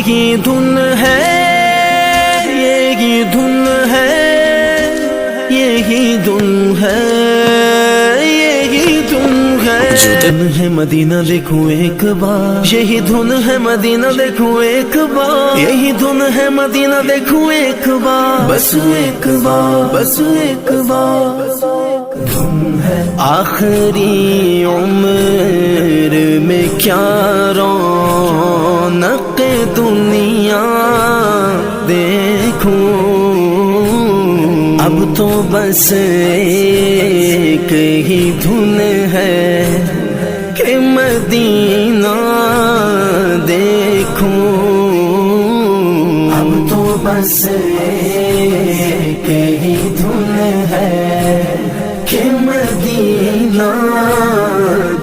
یہی دھن ہے، یہی دھن ہے، یہی دھن ہے، یہی دھن ہے۔ جو دھن ہے مدینہ دیکھو ایک بار، یہی دھن ہے مدینہ دیکھو ایک بار، یہی دھن ہے مدینہ دیکھو ایک بار، بس ایک بار، بس ایک بار دھن ہے۔ آخری عمر میں کیا رونق دنیا دیکھوں، اب تو بس ایک ہی دھن ہے کہ مدینہ دیکھوں، اب تو بس ایک ہی دھن ہے کہ مدینہ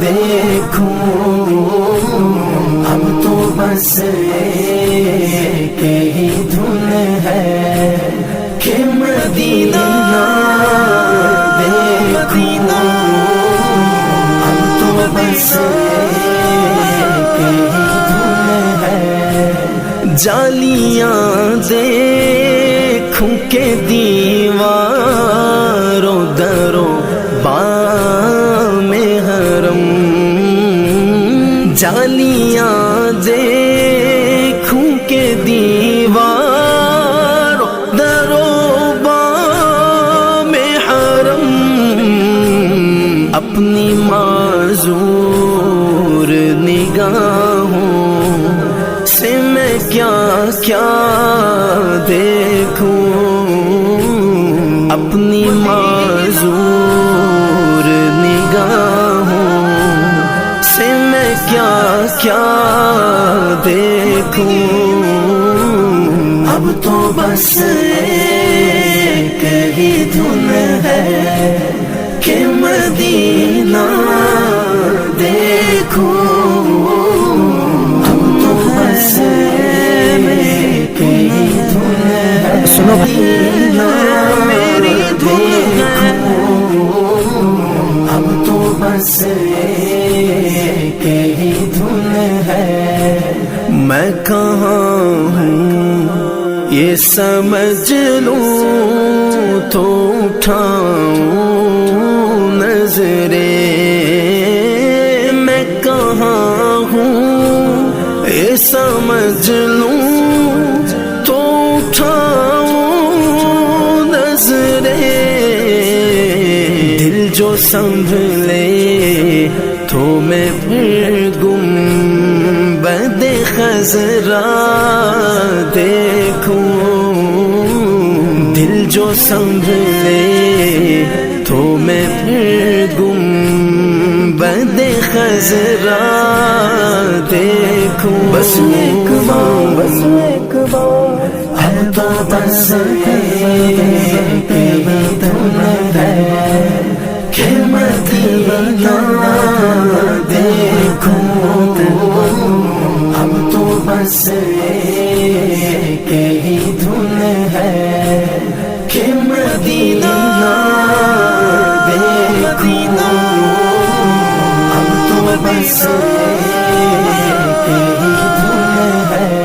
دیکھوں، اب تو بس ایک ہی دھن ہے کہ مدینہ دیکھوں، اب تو بس ایک ہی دھن ہے۔ جالیاں دیکھوں کہ دیواروں دروں بام حرم، جالیاں دیکھوں کہ دیواروں دروں بام حرم، اپنی معذور نگاہوں سے میں کیا کیا دیکھوں، اپنی معذور نگاہوں سے میں کیا کیا دیکھوں، اب تو بس ایک ہی دھن ہے کہ مدینہ دیکھوں، اب تو بس ایک ہی دھن ہے، سنو مدینہ میری دیکھوں، اب تو بس ایک ہی دھن ہے۔ میں کہاں ہوں یہ سمجھ لوں تو اٹھاؤں نظریں، میں کہاں ہوں یہ سمجھ لوں تو اٹھاؤں نظریں، دل جو سنبھلے تو میں پھر گنبد خضرا دیکھوں، دل جو سنبھلے تو میں پھر گنبد خضرا دیکھوں، بس ایک بار، بس ایک بار اب تو بس ایک دھن ہے کہ مدینہ دیکھوں، اب تو بس ایک ہی دھن ہے کہ مدینہ دیکھوں، اب تو بس ایک ہی دھن ہے۔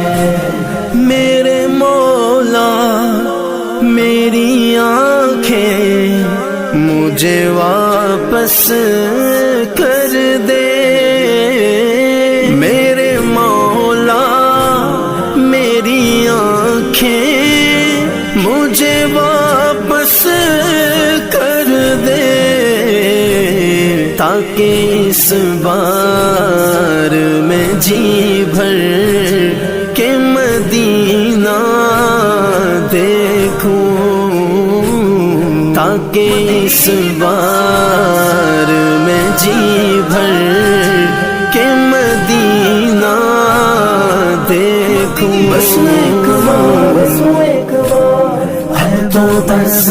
میرے مولا میری آنکھیں مجھے واپس کر دے، میرے مولا میری آنکھیں مجھے واپس کر دے، تاکہ اس بار میں جی بھر کے مدینہ دیکھوں، تاکہ اس بار میں جی بھر کے مدینہ دیکھوں، بس ایک بار، بس ایک بار اب تو بس